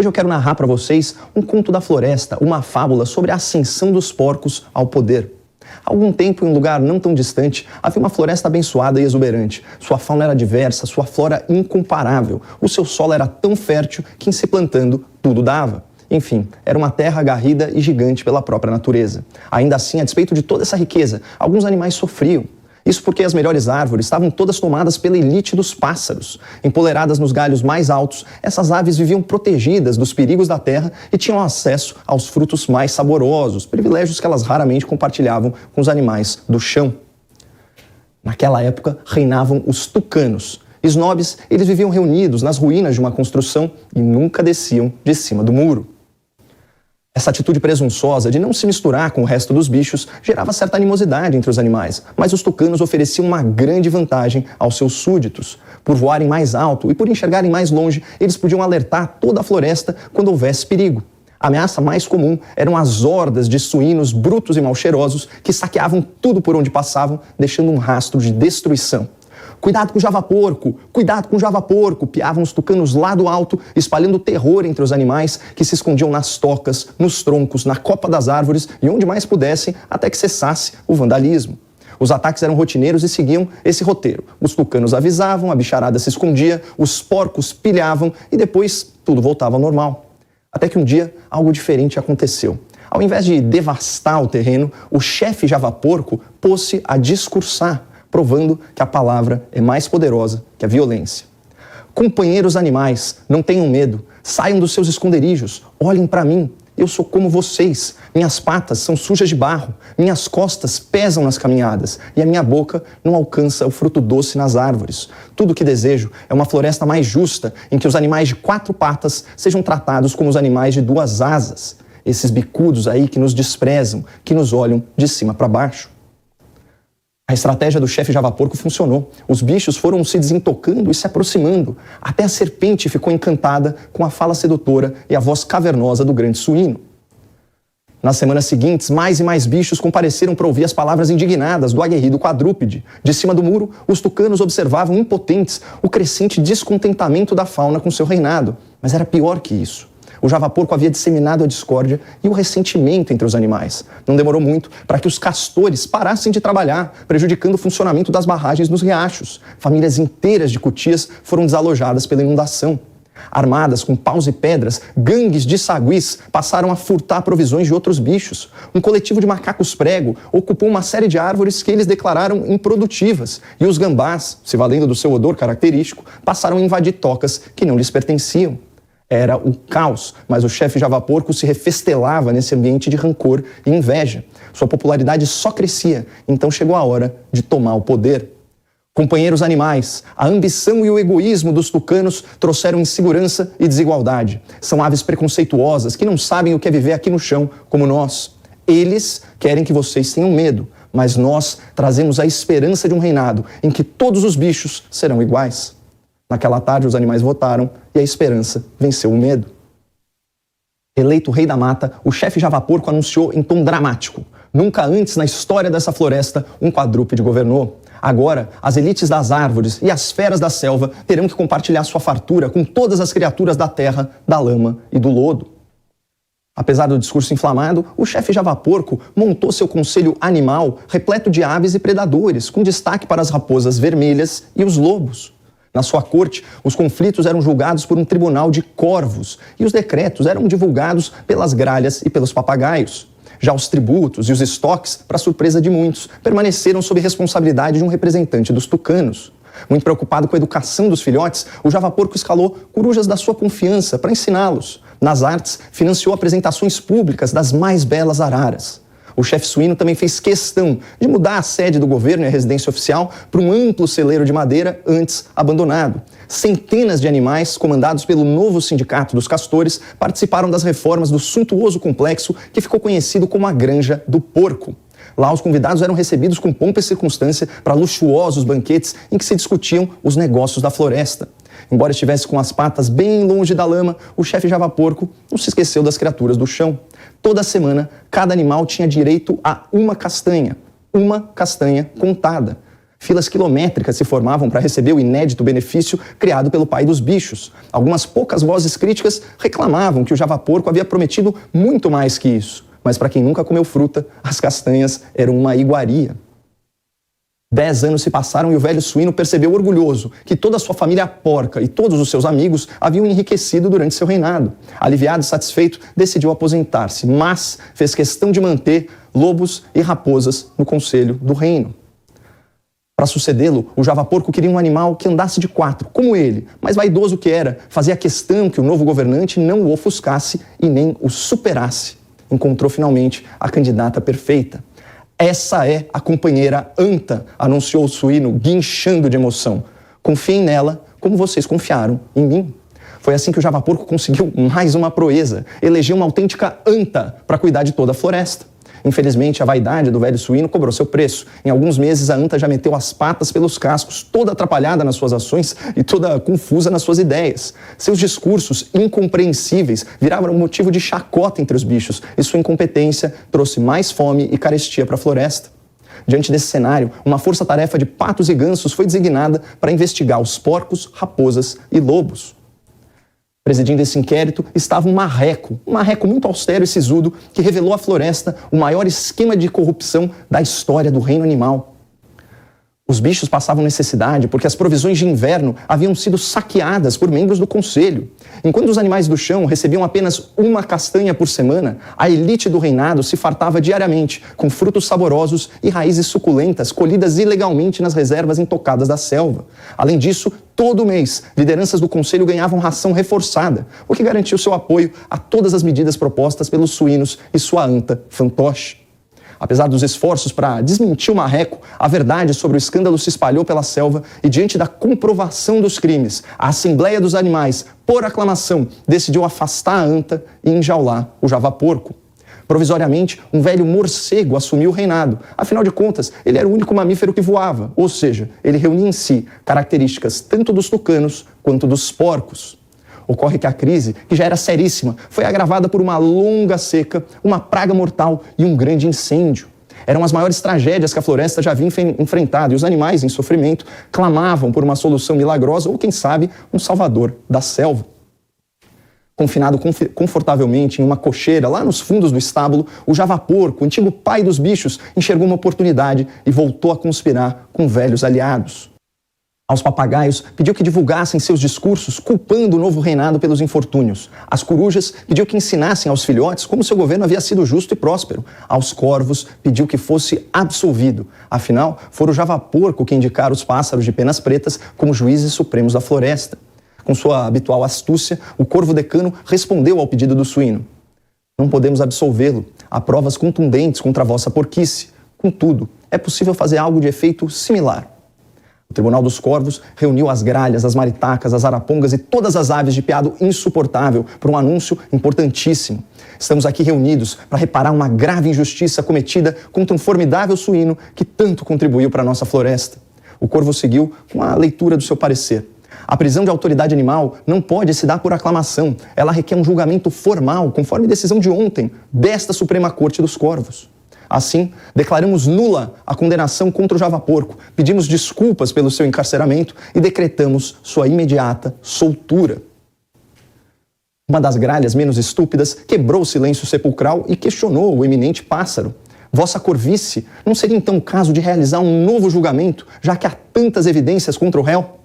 Hoje eu quero narrar para vocês um conto da floresta, uma fábula sobre a ascensão dos porcos ao poder. Há algum tempo, em um lugar não tão distante, havia uma floresta abençoada e exuberante. Sua fauna era diversa, sua flora incomparável. O seu solo era tão fértil que, em se plantando, tudo dava. Enfim, era uma terra agarrida e gigante pela própria natureza. Ainda assim, a despeito de toda essa riqueza, alguns animais sofriam. Isso porque as melhores árvores estavam todas tomadas pela elite dos pássaros. Empoleradas nos galhos mais altos, essas aves viviam protegidas dos perigos da terra e tinham acesso aos frutos mais saborosos, privilégios que elas raramente compartilhavam com os animais do chão. Naquela época, reinavam os tucanos. Snobs, eles viviam reunidos nas ruínas de uma construção e nunca desciam de cima do muro. Essa atitude presunçosa de não se misturar com o resto dos bichos gerava certa animosidade entre os animais, mas os tucanos ofereciam uma grande vantagem aos seus súditos. Por voarem mais alto e por enxergarem mais longe, eles podiam alertar toda a floresta quando houvesse perigo. A ameaça mais comum eram as hordas de suínos brutos e mal cheirosos que saqueavam tudo por onde passavam, deixando um rastro de destruição. "Cuidado com o javaporco! Cuidado com o javaporco!" piavam os tucanos lá do alto, espalhando terror entre os animais que se escondiam nas tocas, nos troncos, na copa das árvores e onde mais pudessem, até que cessasse o vandalismo. Os ataques eram rotineiros e seguiam esse roteiro. Os tucanos avisavam, a bicharada se escondia, os porcos pilhavam e depois tudo voltava ao normal. Até que um dia algo diferente aconteceu. Ao invés de devastar o terreno, o chefe javaporco pôs-se a discursar, provando que a palavra é mais poderosa que a violência. "Companheiros animais, não tenham medo, saiam dos seus esconderijos, olhem para mim, eu sou como vocês, minhas patas são sujas de barro, minhas costas pesam nas caminhadas e a minha boca não alcança o fruto doce nas árvores. Tudo o que desejo é uma floresta mais justa, em que os animais de 4 patas sejam tratados como os animais de 2 asas, esses bicudos aí que nos desprezam, que nos olham de cima para baixo." A estratégia do chefe javaporco funcionou. Os bichos foram se desentocando e se aproximando, até a serpente ficou encantada com a fala sedutora e a voz cavernosa do grande suíno. Nas semanas seguintes, mais e mais bichos compareceram para ouvir as palavras indignadas do aguerrido quadrúpede. De cima do muro, os tucanos observavam impotentes o crescente descontentamento da fauna com seu reinado. Mas era pior que isso. O javaporco havia disseminado a discórdia e o ressentimento entre os animais. Não demorou muito para que os castores parassem de trabalhar, prejudicando o funcionamento das barragens nos riachos. Famílias inteiras de cutias foram desalojadas pela inundação. Armadas com paus e pedras, gangues de saguis passaram a furtar provisões de outros bichos. Um coletivo de macacos prego ocupou uma série de árvores que eles declararam improdutivas. E os gambás, se valendo do seu odor característico, passaram a invadir tocas que não lhes pertenciam. Era o caos, mas o chefe javaporco se refestelava nesse ambiente de rancor e inveja. Sua popularidade só crescia, então chegou a hora de tomar o poder. Companheiros animais, a ambição e o egoísmo dos tucanos trouxeram insegurança e desigualdade. São aves preconceituosas que não sabem o que é viver aqui no chão, como nós. Eles querem que vocês tenham medo, mas nós trazemos a esperança de um reinado em que todos os bichos serão iguais. Naquela tarde, os animais votaram e a esperança venceu o medo. Eleito rei da mata, o chefe javaporco anunciou em tom dramático: "Nunca antes na história dessa floresta um quadrúpede governou. Agora, as elites das árvores e as feras da selva terão que compartilhar sua fartura com todas as criaturas da terra, da lama e do lodo." Apesar do discurso inflamado, o chefe javaporco montou seu conselho animal repleto de aves e predadores, com destaque para as raposas vermelhas e os lobos. Na sua corte, os conflitos eram julgados por um tribunal de corvos e os decretos eram divulgados pelas gralhas e pelos papagaios. Já os tributos e os estoques, para surpresa de muitos, permaneceram sob responsabilidade de um representante dos tucanos. Muito preocupado com a educação dos filhotes, o javaporco escalou corujas da sua confiança para ensiná-los. Nas artes, financiou apresentações públicas das mais belas araras. O chefe suíno também fez questão de mudar a sede do governo e a residência oficial para um amplo celeiro de madeira antes abandonado. Centenas de animais, comandados pelo novo sindicato dos castores, participaram das reformas do suntuoso complexo que ficou conhecido como a Granja do Porco. Lá, os convidados eram recebidos com pompa e circunstância para luxuosos banquetes em que se discutiam os negócios da floresta. Embora estivesse com as patas bem longe da lama, o chefe javaporco não se esqueceu das criaturas do chão. Toda semana, cada animal tinha direito a uma castanha contada. Filas quilométricas se formavam para receber o inédito benefício criado pelo pai dos bichos. Algumas poucas vozes críticas reclamavam que o javaporco havia prometido muito mais que isso. Mas para quem nunca comeu fruta, as castanhas eram uma iguaria. 10 anos se passaram e o velho suíno percebeu orgulhoso que toda a sua família porca e todos os seus amigos haviam enriquecido durante seu reinado. Aliviado e satisfeito, decidiu aposentar-se, mas fez questão de manter lobos e raposas no conselho do reino. Para sucedê-lo, o javaporco queria um animal que andasse de 4, como ele, mas vaidoso que era, fazia questão que o novo governante não o ofuscasse e nem o superasse. Encontrou finalmente a candidata perfeita. Essa é a companheira Anta, anunciou o suíno, guinchando de emoção. Confiem nela como vocês confiaram em mim. Foi assim que o javaporco conseguiu mais uma proeza, elegeu uma autêntica Anta para cuidar de toda a floresta. Infelizmente, a vaidade do velho suíno cobrou seu preço. Em alguns meses, a anta já meteu as patas pelos cascos, toda atrapalhada nas suas ações e toda confusa nas suas ideias. Seus discursos incompreensíveis viraram motivo de chacota entre os bichos e sua incompetência trouxe mais fome e carestia para a floresta. Diante desse cenário, uma força-tarefa de patos e gansos foi designada para investigar os porcos, raposas e lobos. Presidindo esse inquérito estava um marreco muito austero e sisudo, que revelou à floresta o maior esquema de corrupção da história do reino animal. Os bichos passavam necessidade porque as provisões de inverno haviam sido saqueadas por membros do conselho. Enquanto os animais do chão recebiam apenas uma castanha por semana, a elite do reinado se fartava diariamente com frutos saborosos e raízes suculentas colhidas ilegalmente nas reservas intocadas da selva. Além disso, todo mês, lideranças do conselho ganhavam ração reforçada, o que garantiu seu apoio a todas as medidas propostas pelos suínos e sua anta fantoche. Apesar dos esforços para desmentir o marreco, a verdade sobre o escândalo se espalhou pela selva e, diante da comprovação dos crimes, a Assembleia dos Animais, por aclamação, decidiu afastar a anta e enjaular o javaporco. Provisoriamente, um velho morcego assumiu o reinado. Afinal de contas, ele era o único mamífero que voava, ou seja, ele reunia em si características tanto dos tucanos quanto dos porcos. Ocorre que a crise, que já era seríssima, foi agravada por uma longa seca, uma praga mortal e um grande incêndio. Eram as maiores tragédias que a floresta já havia enfrentado e os animais em sofrimento clamavam por uma solução milagrosa ou, quem sabe, um salvador da selva. Confinado confortavelmente em uma cocheira lá nos fundos do estábulo, o javaporco, o antigo pai dos bichos, enxergou uma oportunidade e voltou a conspirar com velhos aliados. Aos papagaios, pediu que divulgassem seus discursos culpando o novo reinado pelos infortúnios. Às corujas, pediu que ensinassem aos filhotes como seu governo havia sido justo e próspero. Aos corvos, pediu que fosse absolvido. Afinal, fora o javaporco que indicara os pássaros de penas pretas como juízes supremos da floresta. Com sua habitual astúcia, o corvo decano respondeu ao pedido do suíno. Não podemos absolvê-lo. Há provas contundentes contra a vossa porquice. Contudo, é possível fazer algo de efeito similar. O Tribunal dos Corvos reuniu as gralhas, as maritacas, as arapongas e todas as aves de piado insuportável por um anúncio importantíssimo. Estamos aqui reunidos para reparar uma grave injustiça cometida contra um formidável suíno que tanto contribuiu para a nossa floresta. O corvo seguiu com a leitura do seu parecer. A prisão de autoridade animal não pode se dar por aclamação. Ela requer um julgamento formal, conforme decisão de ontem, desta Suprema Corte dos Corvos. Assim, declaramos nula a condenação contra o javaporco, pedimos desculpas pelo seu encarceramento e decretamos sua imediata soltura. Uma das gralhas menos estúpidas quebrou o silêncio sepulcral e questionou o eminente pássaro. Vossa corvice, não seria então o caso de realizar um novo julgamento, já que há tantas evidências contra o réu?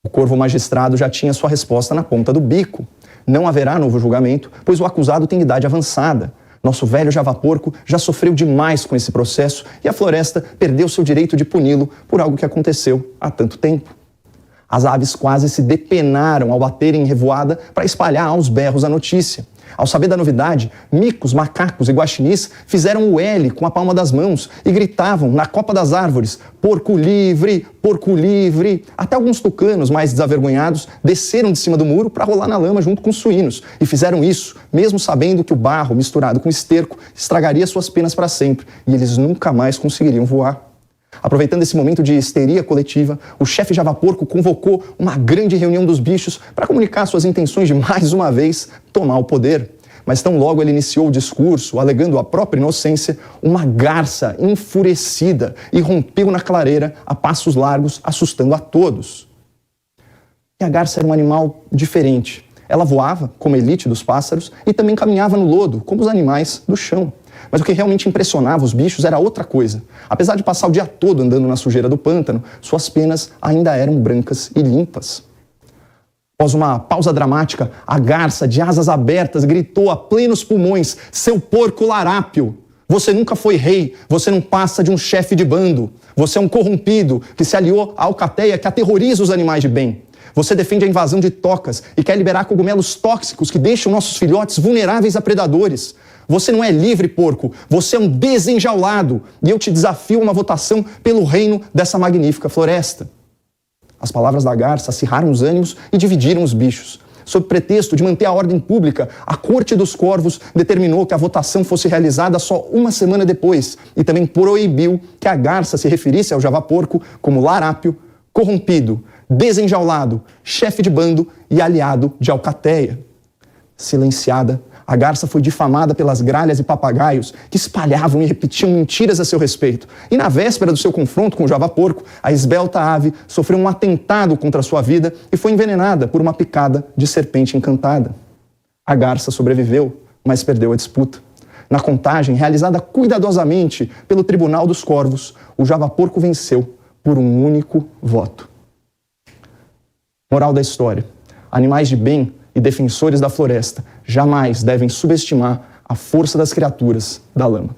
O corvo magistrado já tinha sua resposta na ponta do bico. Não haverá novo julgamento, pois o acusado tem idade avançada. Nosso velho javaporco já sofreu demais com esse processo e a floresta perdeu seu direito de puni-lo por algo que aconteceu há tanto tempo. As aves quase se depenaram ao baterem em revoada para espalhar aos berros a notícia. Ao saber da novidade, micos, macacos e guaxinins fizeram o L com a palma das mãos e gritavam na copa das árvores: porco livre, porco livre. Até alguns tucanos mais desavergonhados desceram de cima do muro para rolar na lama junto com os suínos e fizeram isso, mesmo sabendo que o barro misturado com esterco estragaria suas penas para sempre e eles nunca mais conseguiriam voar. Aproveitando esse momento de histeria coletiva, o chefe javaporco convocou uma grande reunião dos bichos para comunicar suas intenções de, mais uma vez, tomar o poder. Mas tão logo ele iniciou o discurso, alegando a própria inocência, uma garça enfurecida irrompeu na clareira a passos largos, assustando a todos. E a garça era um animal diferente. Ela voava, como a elite dos pássaros, e também caminhava no lodo, como os animais do chão. Mas o que realmente impressionava os bichos era outra coisa. Apesar de passar o dia todo andando na sujeira do pântano, suas penas ainda eram brancas e limpas. Após uma pausa dramática, a garça, de asas abertas, gritou a plenos pulmões: "Seu porco larápio! Você nunca foi rei, você não passa de um chefe de bando. Você é um corrompido que se aliou à alcateia que aterroriza os animais de bem. Você defende a invasão de tocas e quer liberar cogumelos tóxicos que deixam nossos filhotes vulneráveis a predadores. Você não é livre, porco, você é um desenjaulado, e eu te desafio a uma votação pelo reino dessa magnífica floresta." As palavras da garça acirraram os ânimos e dividiram os bichos. Sob pretexto de manter a ordem pública, a Corte dos Corvos determinou que a votação fosse realizada só uma semana depois e também proibiu que a garça se referisse ao javaporco como larápio, corrompido, desenjaulado, chefe de bando e aliado de alcateia. Silenciada, a garça foi difamada pelas gralhas e papagaios que espalhavam e repetiam mentiras a seu respeito. E na véspera do seu confronto com o javaporco, a esbelta ave sofreu um atentado contra a sua vida e foi envenenada por uma picada de serpente encantada. A garça sobreviveu, mas perdeu a disputa. Na contagem, realizada cuidadosamente pelo Tribunal dos Corvos, o javaporco venceu por um único voto. Moral da história: animais de bem e defensores da floresta jamais devem subestimar a força das criaturas da lama.